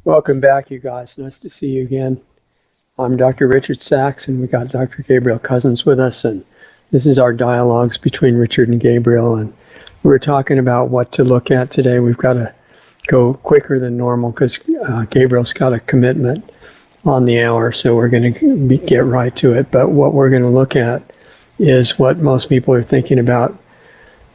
Welcome back, you guys. Nice to see you again. I'm Dr. Richard Sachs, and we got Dr. Gabriel Cousens with us, and this is our dialogues between Richard and Gabriel, and we're talking about what to look at today. We've got to go quicker than normal because Gabriel's got a commitment on the hour, so we're going to get right to it. But what we're going to look at is what most people are thinking about,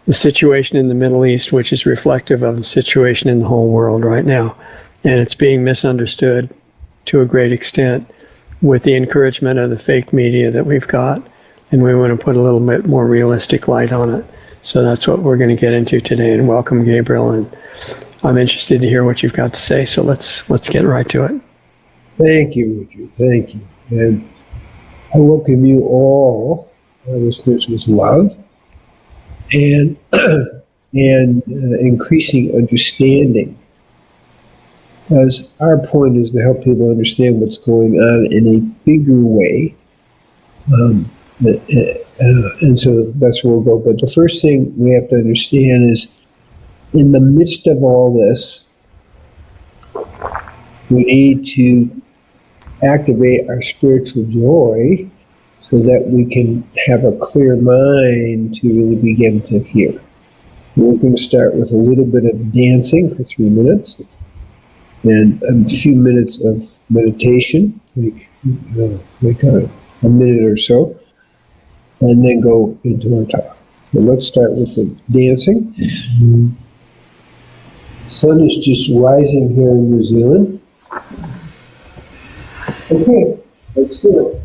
the situation in the Middle East, which is reflective of the situation in the whole world right now. And it's being misunderstood to a great extent with the encouragement of the fake media that we've got. And we want to put a little bit more realistic light on it. So that's what we're going to get into today. And welcome, Gabriel. And I'm interested to hear what you've got to say. So let's get right to it. Thank you, Richard. Thank you. And I welcome you all, our listeners, with love and increasing understanding. As our point is to help people understand what's going on in a bigger way. And so that's where we'll go. But the first thing we have to understand is, in the midst of all this, we need to activate our spiritual joy so that we can have a clear mind to really begin to hear. We're going to start with a little bit of dancing for 3 minutes. And a few minutes of meditation, like a minute or so, and then go into our talk. So let's start with the dancing. The sun is just rising here in New Zealand. Okay, let's do it.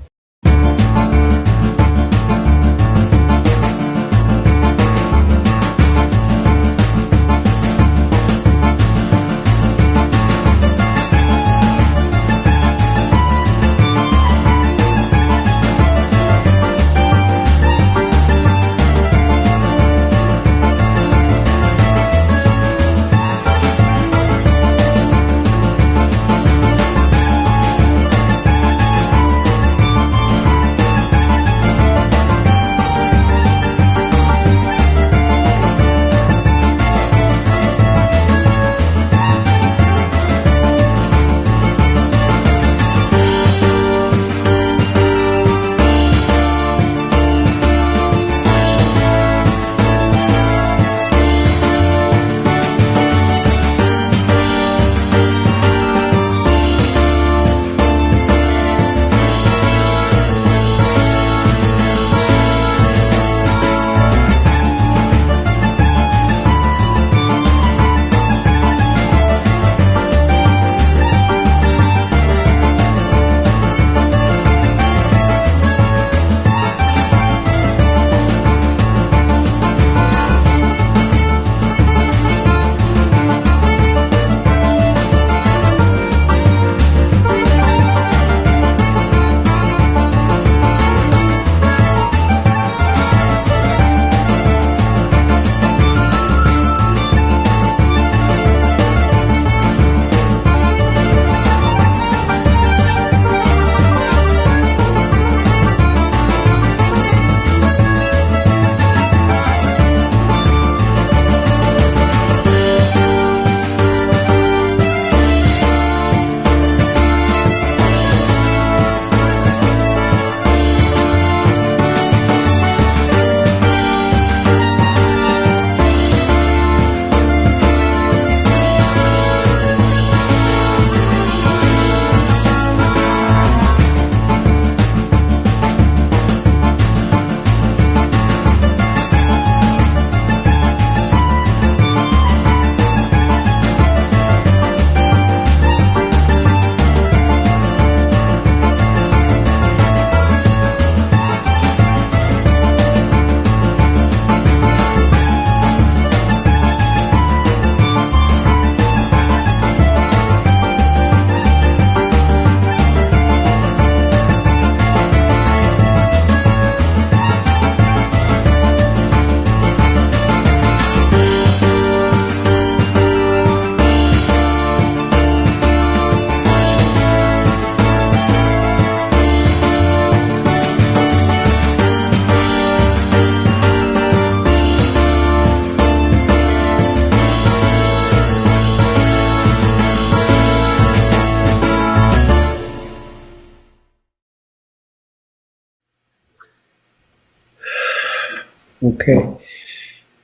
Okay,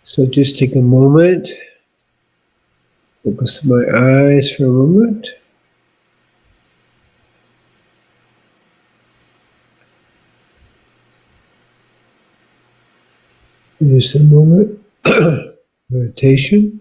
so just take a moment, focus my eyes for a moment. Just a moment. Meditation.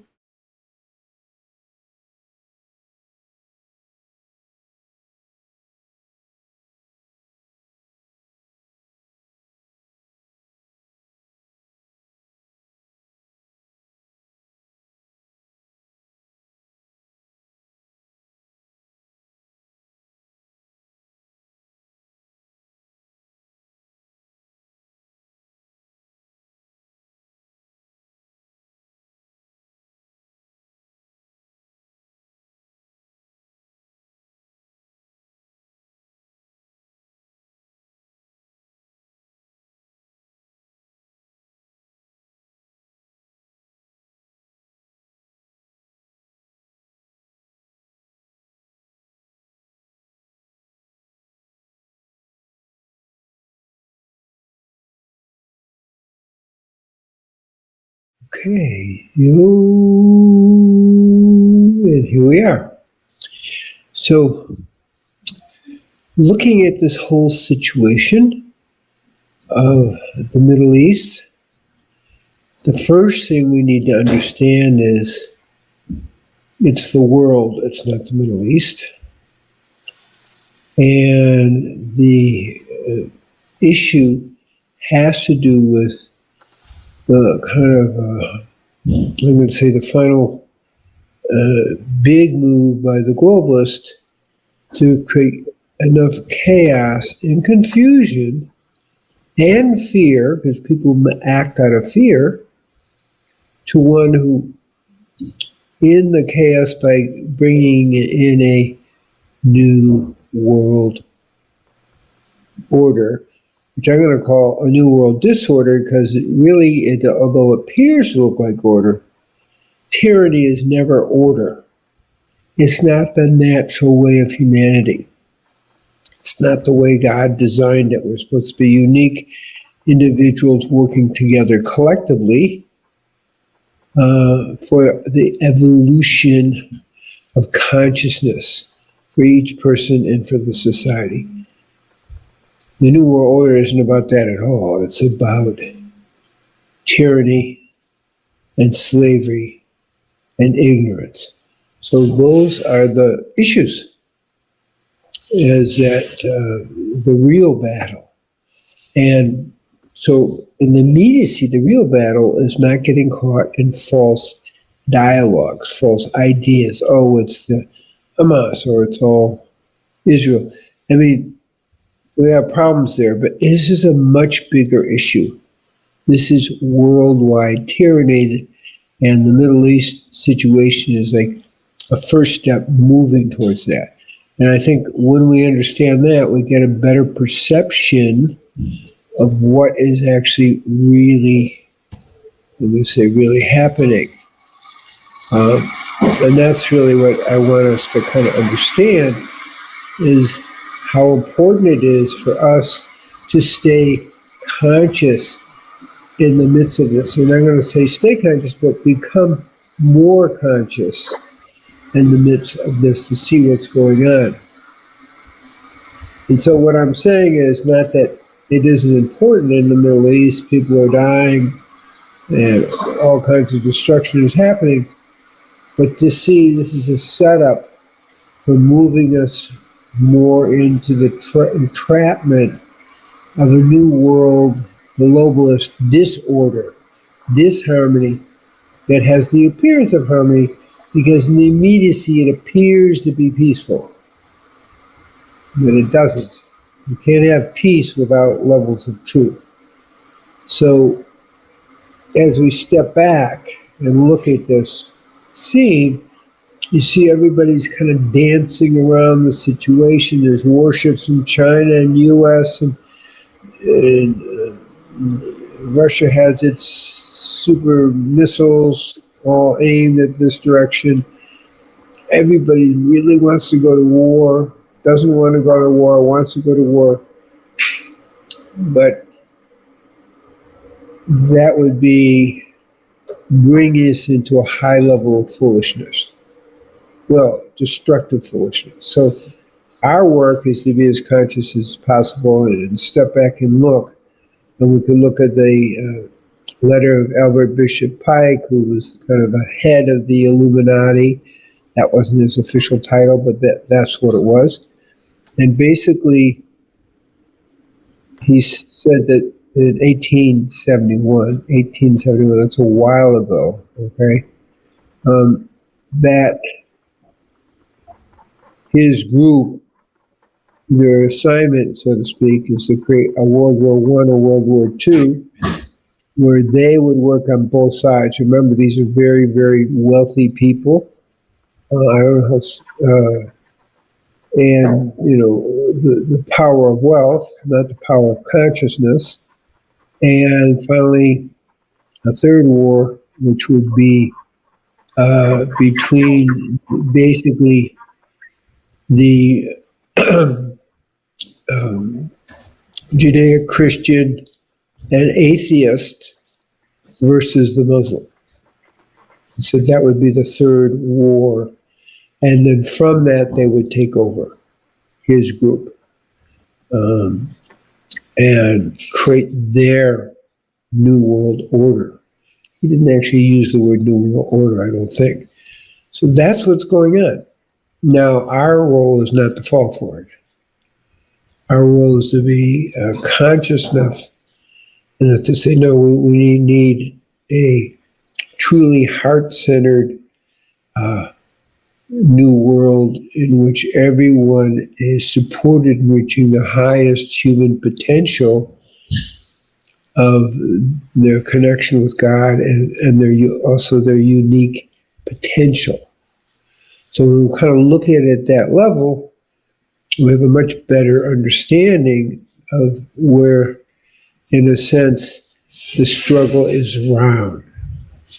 Okay, and here we are. So, looking at this whole situation of the Middle East, the first thing we need to understand is it's the world, it's not the Middle East. And the issue has to do with the kind of, I'm going to say, the final big move by the globalists to create enough chaos and confusion and fear, because people act out of fear, to one who, in the chaos, by bringing in a new world order, which I'm going to call a new world disorder, because although it appears to look like order, tyranny is never order. It's not the natural way of humanity. It's not the way God designed it. We're supposed to be unique individuals working together collectively for the evolution of consciousness for each person and for the society. The New World Order isn't about that at all. It's about tyranny and slavery and ignorance. So those are the issues, is that the real battle. And so in the immediacy, the real battle is not getting caught in false dialogues, false ideas. Oh, it's the Hamas or it's all Israel. I mean, we have problems there, but this is a much bigger issue. This is worldwide tyranny, and the Middle East situation is like a first step moving towards that. And I think when we understand that, we get a better perception of what is actually really, really happening. And that's really what I want us to kind of understand, is how important it is for us to stay conscious in the midst of this. And I'm going to say stay conscious, but become more conscious in the midst of this to see what's going on. And so what I'm saying is not that it isn't important in the Middle East. People are dying and all kinds of destruction is happening. But to see this is a setup for moving us more into the entrapment of a new world, globalist disorder, disharmony that has the appearance of harmony, because in the immediacy it appears to be peaceful, but it doesn't. You can't have peace without levels of truth. So as we step back and look at this scene, you see everybody's kind of dancing around the situation. There's warships in China and U.S. and Russia has its super missiles all aimed at this direction. Everybody really wants to go to war, doesn't want to go to war, wants to go to war. But that would be bringing us into a high level of foolishness. Well, destructive foolishness. So our work is to be as conscious as possible and step back and look. And we can look at the letter of Albert Bishop Pike, who was kind of the head of the Illuminati. That wasn't his official title, but that's what it was. And basically, he said that in 1871, that's a while ago, okay, that his group, their assignment, so to speak, is to create a World War I or World War II, where they would work on both sides. Remember, these are very, very wealthy people. I don't know how, and, you know, the power of wealth, not the power of consciousness. And finally, a third war, which would be between basically the Judeo-Christian and atheist versus the Muslim. So that would be the third war. And then from that, they would take over his group and create their New World Order. He didn't actually use the word New World Order, I don't think. So that's what's going on. Now, our role is not to fall for it. Our role is to be conscious enough and to say, no, we need a truly heart-centered new world in which everyone is supported in reaching the highest human potential of their connection with God and also their unique potential. So when we kind of look at it at that level, we have a much better understanding of where, in a sense, the struggle is around.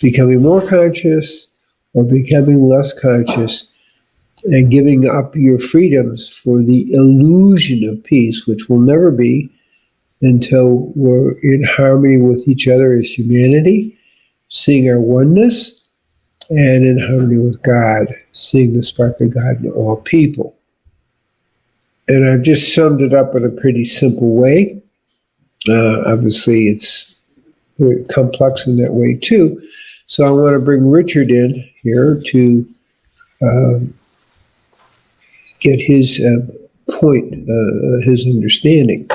Becoming more conscious or becoming less conscious and giving up your freedoms for the illusion of peace, which will never be until we're in harmony with each other as humanity, seeing our oneness, and in harmony with God, seeing the spark of God in all people. And I've just summed it up in a pretty simple way. Obviously, it's very complex in that way, too. So I want to bring Richard in here to get his point, his understanding.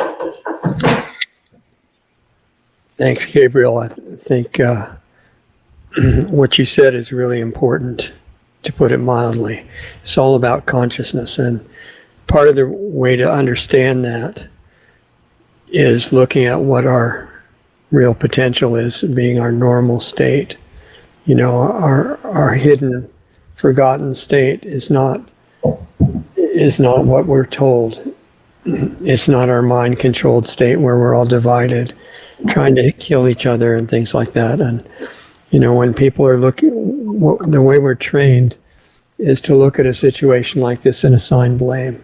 Thanks, Gabriel. I think what you said is really important, to put it mildly. It's all about consciousness. And part of the way to understand that is looking at what our real potential is, being our normal state. You know, our hidden, forgotten state is not what we're told. It's not our mind-controlled state where we're all divided, trying to kill each other and things like that. And, you know, when people are looking, the way we're trained is to look at a situation like this and assign blame.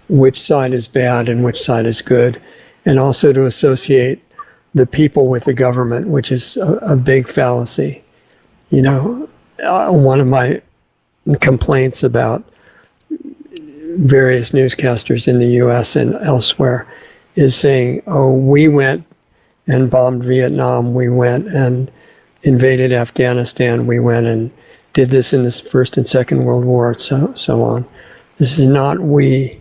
Which side is bad and which side is good, and also to associate the people with the government, which is a big fallacy. You know, one of my complaints about various newscasters in the U.S. and elsewhere is saying, oh, we went and bombed Vietnam, we went and invaded Afghanistan, we went and did this in the First and Second World War, so on. This is not we.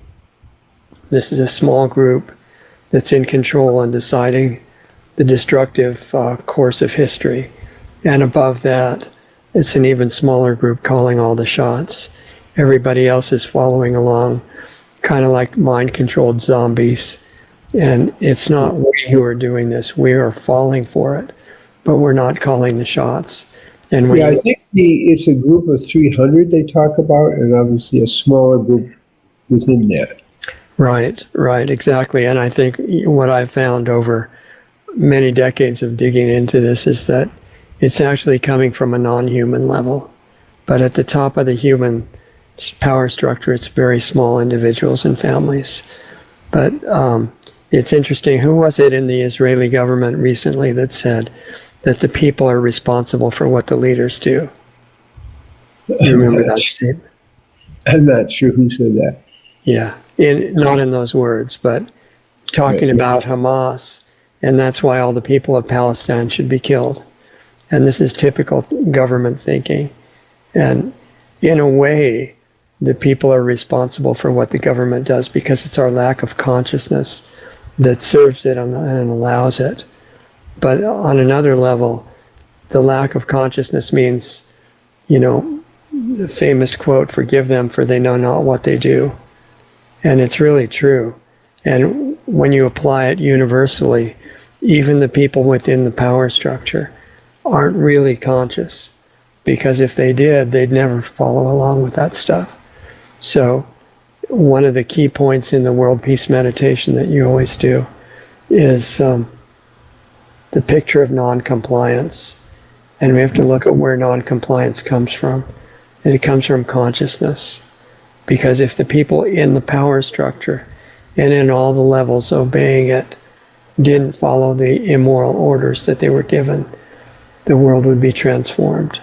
This is a small group that's in control and deciding the destructive course of history. And above that, it's an even smaller group calling all the shots. Everybody else is following along, kind of like mind-controlled zombies. And it's not we who are doing this. We are falling for it, but we're not calling the shots. And I think it's a group of 300 they talk about, and obviously a smaller group within that. Right, exactly. And I think what I've found over many decades of digging into this is that it's actually coming from a non-human level. But at the top of the human power structure, it's very small individuals and families. But It's interesting. Who was it in the Israeli government recently that said that the people are responsible for what the leaders do? You remember that statement? I'm not sure who said that. Yeah, not in those words, but talking about Hamas, and that's why all the people of Palestine should be killed. And this is typical government thinking. And in a way, the people are responsible for what the government does because it's our lack of consciousness that serves it and allows it. But on another level, the lack of consciousness means, the famous quote, "Forgive them, for they know not what they do." And it's really true. And when you apply it universally, even the people within the power structure aren't really conscious, because if they did, they'd never follow along with that stuff. So one of the key points in the World Peace Meditation that you always do is the picture of non-compliance. And we have to look at where non-compliance comes from. And it comes from consciousness. Because if the people in the power structure and in all the levels obeying it didn't follow the immoral orders that they were given, the world would be transformed.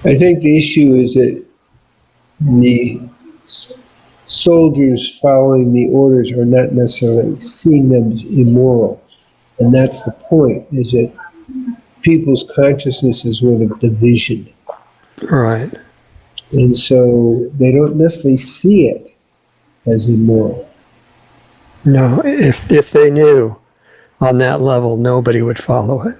I think the issue is that the soldiers following the orders are not necessarily seeing them as immoral. And that's the point, is that people's consciousness is one of division. Right. And so they don't necessarily see it as immoral. No, if they knew on that level, nobody would follow it.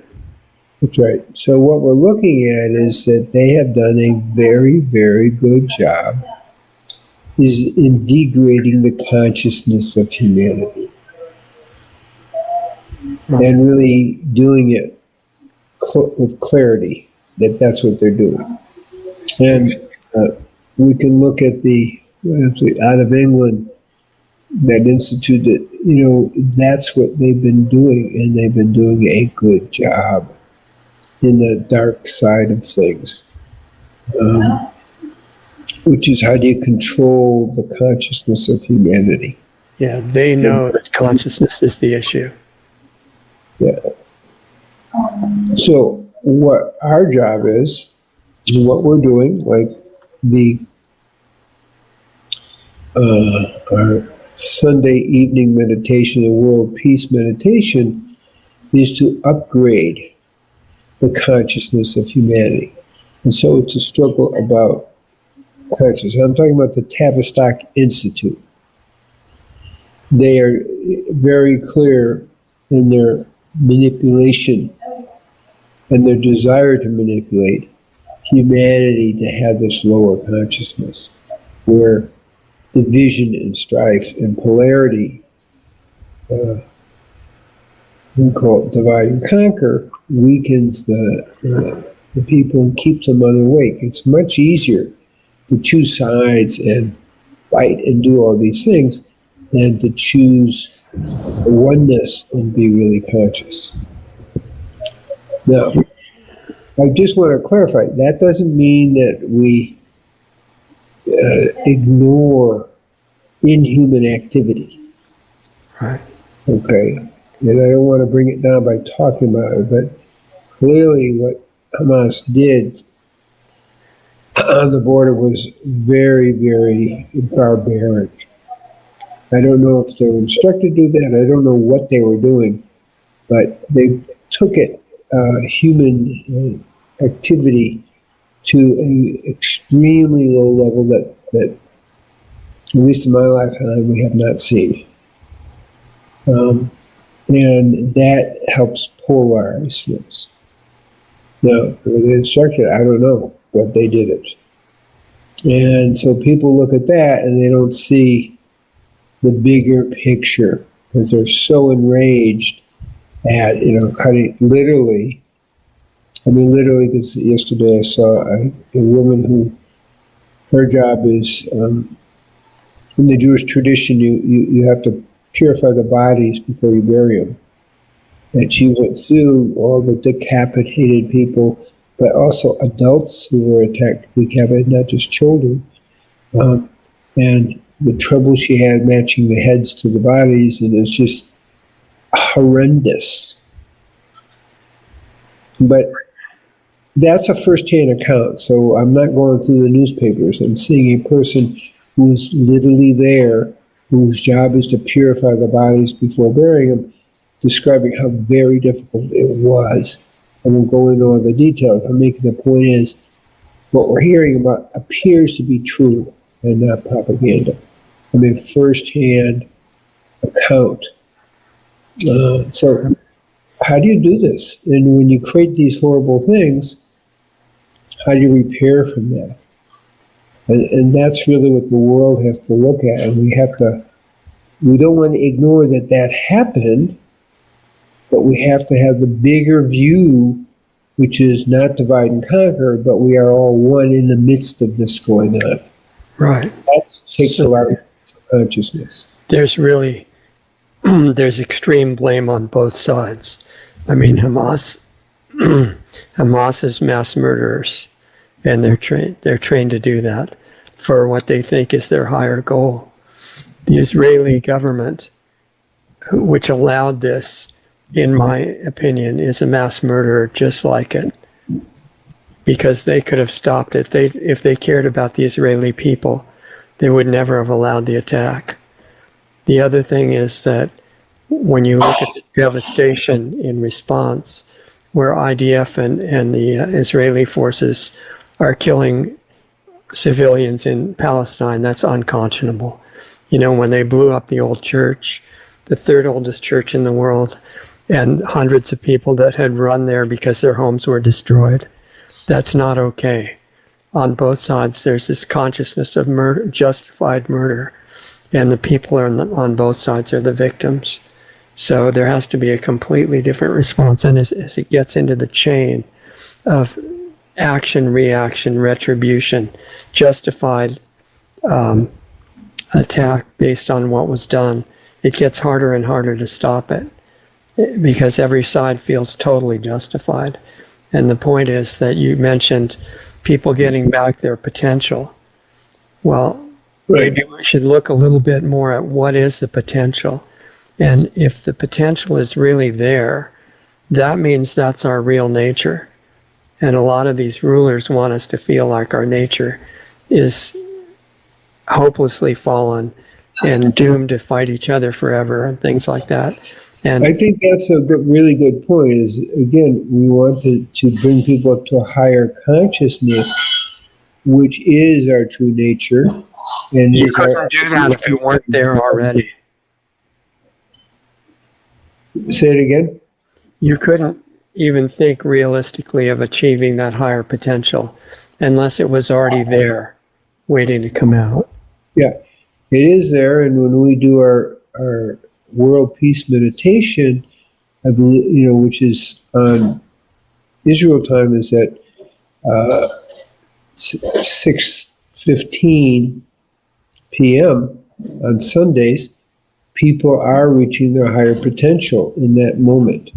That's right. So what we're looking at is that they have done a very, very good job is in degrading the consciousness of humanity. And really doing it with clarity, that that's what they're doing. And we can look at out of England, that institute that, that's what they've been doing, and they've been doing a good job in the dark side of things, which is how do you control the consciousness of humanity? Yeah, they know that consciousness is the issue. Yeah. So what our job is, what we're doing, like our Sunday evening meditation, the World Peace Meditation, is to upgrade the consciousness of humanity. And so it's a struggle about consciousness. I'm talking about the Tavistock Institute. They are very clear in their manipulation and their desire to manipulate humanity to have this lower consciousness where division and strife and polarity, we call it divide and conquer, weakens the people and keeps them unawake. It's much easier to choose sides and fight and do all these things than to choose oneness and be really conscious. Now, I just want to clarify, that doesn't mean that we ignore inhuman activity. Right. Okay. And I don't want to bring it down by talking about it, but clearly what Hamas did on the border was very, very barbaric. I don't know if they were instructed to do that. I don't know what they were doing, but they took it, human activity, to an extremely low level that, at least in my lifetime, we have not seen. And that helps polarize things. Now, were they instructed? I don't know, but they did it. And so people look at that and they don't see the bigger picture because they're so enraged at, cutting literally. I mean, literally, because yesterday I saw a woman who, her job is, in the Jewish tradition, you have to purify the bodies before you bury them. And she went through all the decapitated people, but also adults who were decapitated, not just children. And the trouble she had matching the heads to the bodies, and it's just horrendous. But that's a first-hand account, so I'm not going through the newspapers. I'm seeing a person who's literally there, whose job is to purify the bodies before burying them, describing how very difficult it was. I won't go into all the details. I'm making the point is, what we're hearing about appears to be true and not propaganda. I mean, first-hand account. So how do you do this? And when you create these horrible things, how do you repair from that? And that's really what the world has to look at. And we don't want to ignore that happened, but we have to have the bigger view, which is not divide and conquer, but we are all one in the midst of this going on. Right. That takes a lot of consciousness. There's really, there's extreme blame on both sides. I mean, Hamas is mass murderers, and they're trained to do that for what they think is their higher goal. The Israeli government, which allowed this, in my opinion, is a mass murderer just like it, because they could have stopped it. If they cared about the Israeli people, they would never have allowed the attack. The other thing is that when you look at the devastation in response, where IDF and the Israeli forces are killing civilians in Palestine, that's unconscionable. You know, when they blew up the old church, the third oldest church in the world, and hundreds of people that had run there because their homes were destroyed, that's not okay. On both sides, there's this consciousness of murder, justified murder, and the people on both sides are the victims. So there has to be a completely different response. And as it gets into the chain of action, reaction, retribution, justified attack based on what was done, it gets harder and harder to stop it because every side feels totally justified. And the point is that you mentioned people getting back their potential. Well, maybe we should look a little bit more at what is the potential. And if the potential is really there, that means that's our real nature. And a lot of these rulers want us to feel like our nature is hopelessly fallen and doomed to fight each other forever and things like that. And I think that's a really good point. Is again, we want to bring people up to a higher consciousness, which is our true nature. And you couldn't do that if you weren't there already. Say it again. You couldn't even think realistically of achieving that higher potential unless it was already there, waiting to come out. Yeah, it is there. And when we do our world peace meditation, I believe, which is on Israel time, is at 6:15 p.m. on Sundays. People are reaching their higher potential in that moment.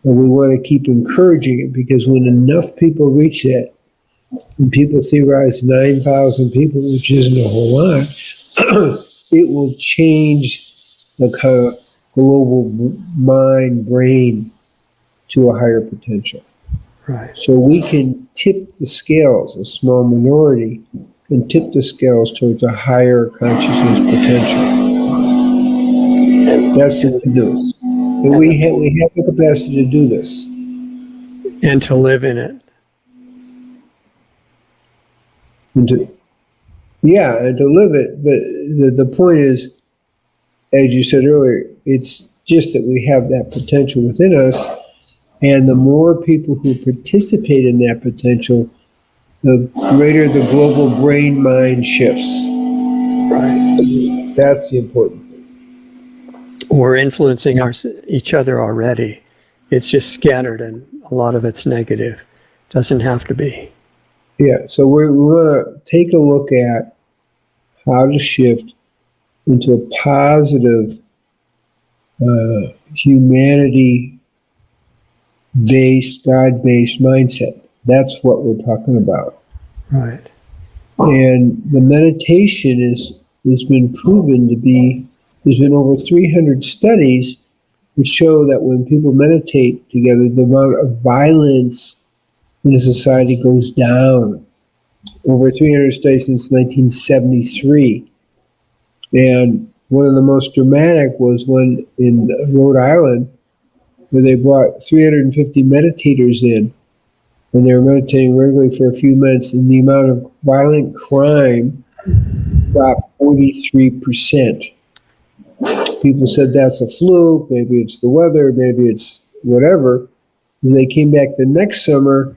And we want to keep encouraging it, because when enough people reach that, and people theorize 9,000 people, which isn't a whole lot, it will change the kind of global mind, brain to a higher potential. Right. So we can tip the scales, a small minority can tip the scales towards a higher consciousness potential. That's the good news. And we have the capacity to do this. And to live in it. And to live it. But the point is, as you said earlier, it's just that we have that potential within us. And the more people who participate in that potential, the greater the global brain-mind shifts. Right. That's the important thing. We're influencing each other already. It's just scattered, and a lot of it's negative. Doesn't have to be. Yeah, so we want to take a look at how to shift into a positive humanity-based, God-based mindset. That's what we're talking about. Right. And the meditation is has been proven to be, there's been over 300 studies which show that when people meditate together, the amount of violence in the society goes down. Over 300 studies since 1973. And one of the most dramatic was one in Rhode Island, where they brought 350 meditators in when they were meditating regularly for a few minutes, and the amount of violent crime dropped 43%. People said that's a fluke, maybe it's the weather, maybe it's whatever. As they came back the next summer,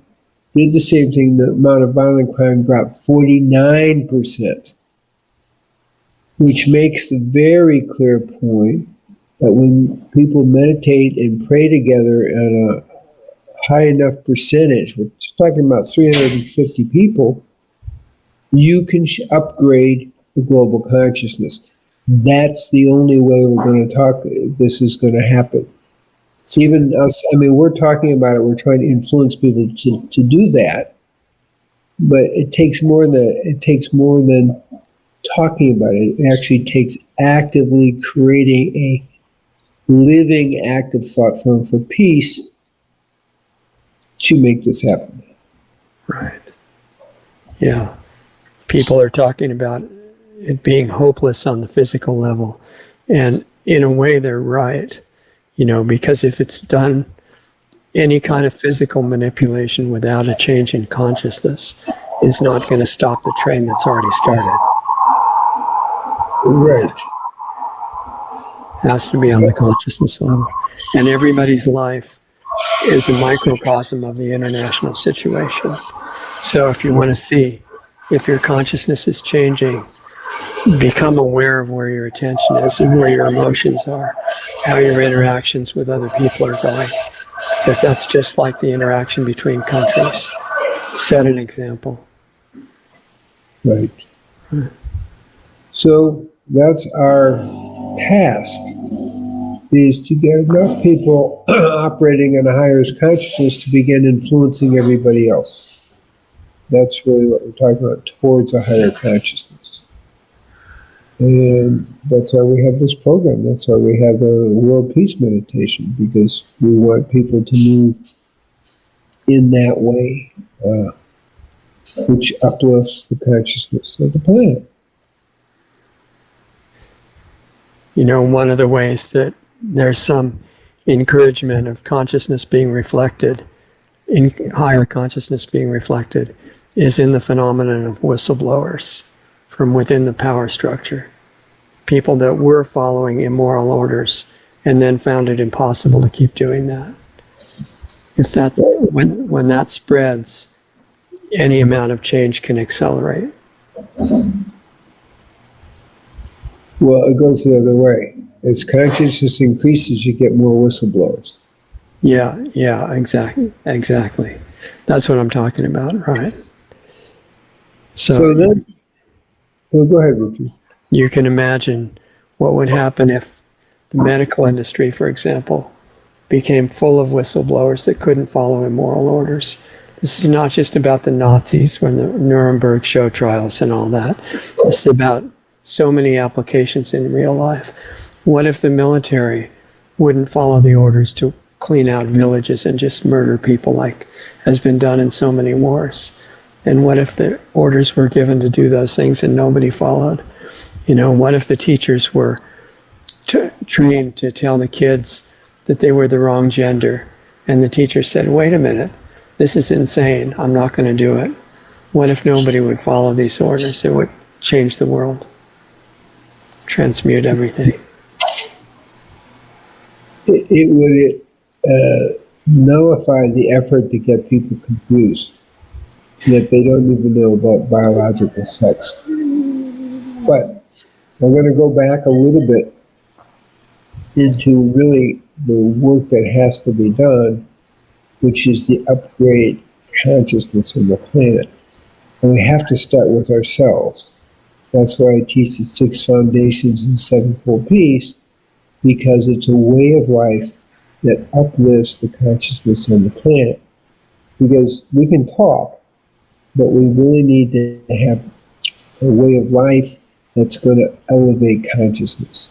did the same thing, the amount of violent crime dropped 49%, which makes the very clear point that when people meditate and pray together at a high enough percentage, we're just talking about 350 people, you can upgrade the global consciousness. That's the only way we're going to talk, this is going to happen. Even us, I mean, we're talking about it, we're trying to influence people to do that, but it takes more than talking about it. It actually takes actively creating a living, active thought form for peace to make this happen. Right. Yeah. People are talking about it being hopeless on the physical level. And in a way, they're right. Because if it's done, any kind of physical manipulation without a change in consciousness is not going to stop the train that's already started. Right. Has to be on the consciousness level. And everybody's life is a microcosm of the international situation. So if you want to see if your consciousness is changing, become aware of where your attention is and where your emotions are, how your interactions with other people are going. Because that's just like the interaction between countries. Set an example. Right. So that's our task, is to get enough people operating in a higher consciousness to begin influencing everybody else. That's really what we're talking about, towards a higher consciousness. And that's why we have this program. That's why we have the World Peace Meditation, because we want people to move in that way, which uplifts the consciousness of the planet. One of the ways that there's some encouragement of consciousness being reflected, in higher consciousness being reflected, is in the phenomenon of whistleblowers from within the power structure. People that were following immoral orders and then found it impossible to keep doing that. If that, when that spreads, any amount of change can accelerate. Well, it goes the other way. As consciousness increases, you get more whistleblowers. Yeah, exactly. That's what I'm talking about, right? So then, well, go ahead, Richard. You can imagine what would happen if the medical industry, for example, became full of whistleblowers that couldn't follow immoral orders. This is not just about the Nazis when the Nuremberg show trials and all that. It's about so many applications in real life. What if the military wouldn't follow the orders to clean out villages and just murder people like has been done in so many wars? And what if the orders were given to do those things and nobody followed? What if the teachers were trained to tell the kids that they were the wrong gender, and the teacher said, wait a minute, this is insane, I'm not going to do it. What if nobody would follow these orders? It would change the world, transmute everything. It would nullify the effort to get people confused, that they don't even know about biological sex. But I'm going to go back a little bit into really the work that has to be done, which is the upgrade consciousness of the planet. And we have to start with ourselves. That's why I teach the 6 foundations and 7-fold peace, because it's a way of life that uplifts the consciousness on the planet. Because we can talk, but we really need to have a way of life that's going to elevate consciousness.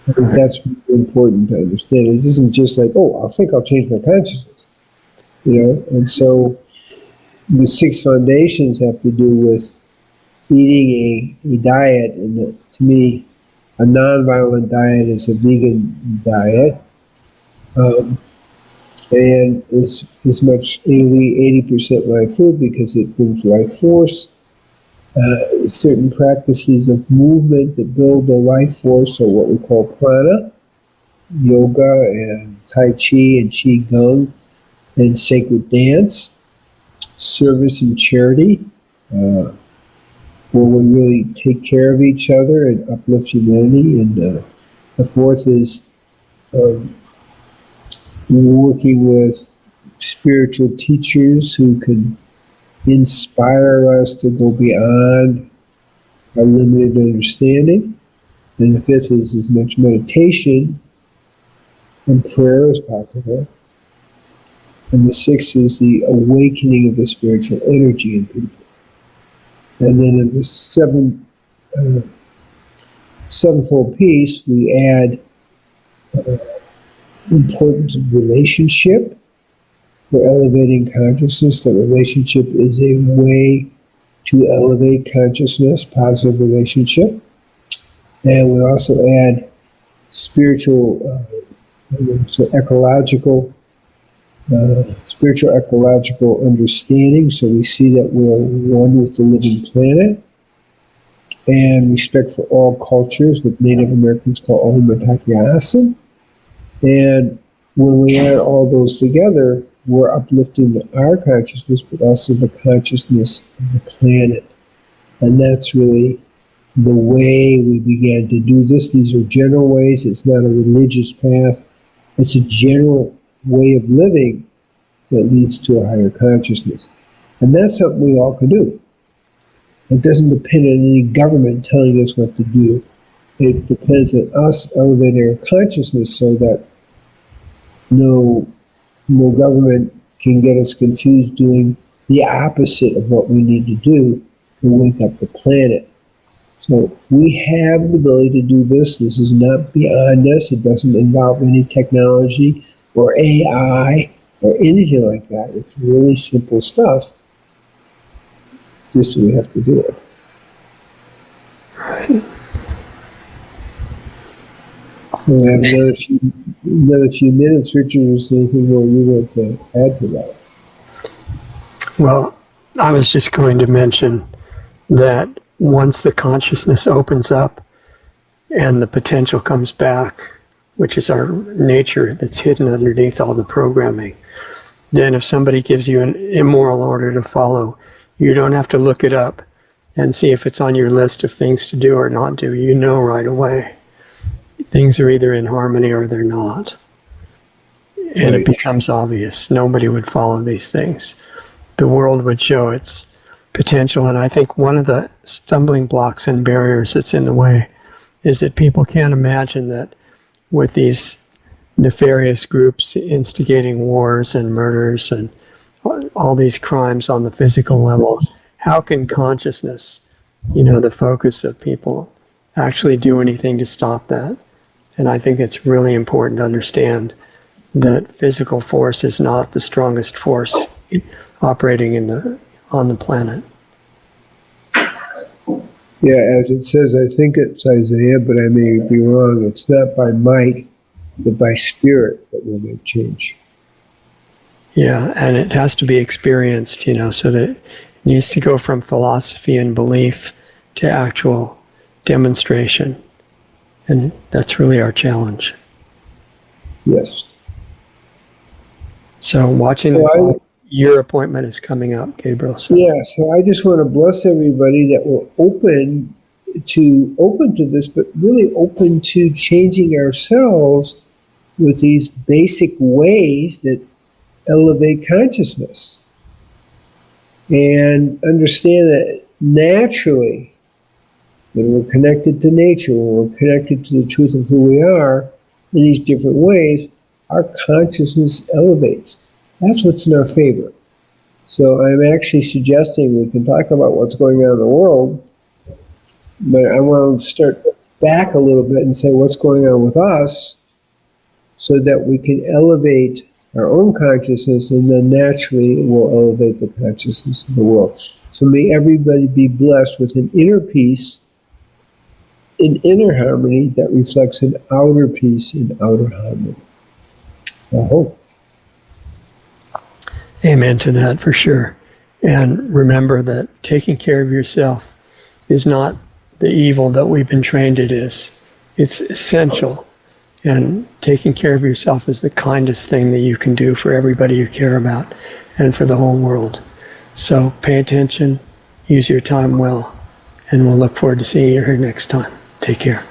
I think that's really important to understand. It isn't just like, oh, I think I'll change my consciousness, And so the 6 foundations have to do with eating a diet, and to me, a nonviolent diet is a vegan diet, and it's as much 80% live food because it brings life force. Certain practices of movement that build the life force are what we call prana, yoga and tai chi and qi gong, and sacred dance, service and charity, where we really take care of each other and uplift humanity. And the fourth is working with spiritual teachers who can inspire us to go beyond our limited understanding. And the fifth is as much meditation and prayer as possible. And the sixth is the awakening of the spiritual energy in people. And then in the sevenfold piece, we add importance of relationship for elevating consciousness. That relationship is a way to elevate consciousness, positive relationship. And we also add spiritual, spiritual ecological understanding. So we see that we're one with the living planet, and respect for all cultures, what Native Americans call Ohumatakiasa. And when we add all those together, we're uplifting our consciousness, but also the consciousness of the planet. And that's really the way we began to do this. These are general ways. It's not a religious path. It's a general way of living that leads to a higher consciousness. And that's something we all can do. It doesn't depend on any government telling us what to do. It depends on us elevating our consciousness so that no government can get us confused doing the opposite of what we need to do to wake up the planet. So we have the ability to do this. This is not beyond us. It doesn't involve any technology or AI or anything like that. It's really simple stuff. Just we have to do it. Right. So we have another few minutes. Richard, is there anything more you want to add to that? Well, I was just going to mention that once the consciousness opens up and the potential comes back, which is our nature that's hidden underneath all the programming, then if somebody gives you an immoral order to follow, you don't have to look it up and see if it's on your list of things to do or not do. You know right away. Things are either in harmony or they're not. And it becomes obvious. Nobody would follow these things. The world would show its potential. And I think one of the stumbling blocks and barriers that's in the way is that people can't imagine that with these nefarious groups instigating wars and murders and all these crimes on the physical level, how can consciousness, the focus of people, actually do anything to stop that? And I think it's really important to understand that physical force is not the strongest force operating on the planet. Yeah, as it says, I think it's Isaiah, but I may be wrong. It's not by might, but by spirit that will make change. Yeah, and it has to be experienced, so that it needs to go from philosophy and belief to actual demonstration. And that's really our challenge. Yes. So watching the clock, your appointment is coming up, Gabriel. So. Yeah, so I just want to bless everybody that we're open to this, but really open to changing ourselves with these basic ways that elevate consciousness. And understand that naturally, when we're connected to nature, when we're connected to the truth of who we are in these different ways, our consciousness elevates. That's what's in our favor. So I'm actually suggesting we can talk about what's going on in the world, But I want to start back a little bit and say what's going on with us so that we can elevate our own consciousness, and then naturally it will elevate the consciousness of the world. So may everybody be blessed with an inner peace, an inner harmony that reflects an outer peace and outer harmony. I hope. Amen to that for sure. And remember that taking care of yourself is not the evil that we've been trained it is. It's essential. And taking care of yourself is the kindest thing that you can do for everybody you care about and for the whole world. So pay attention, use your time well, and we'll look forward to seeing you here next time. Take care.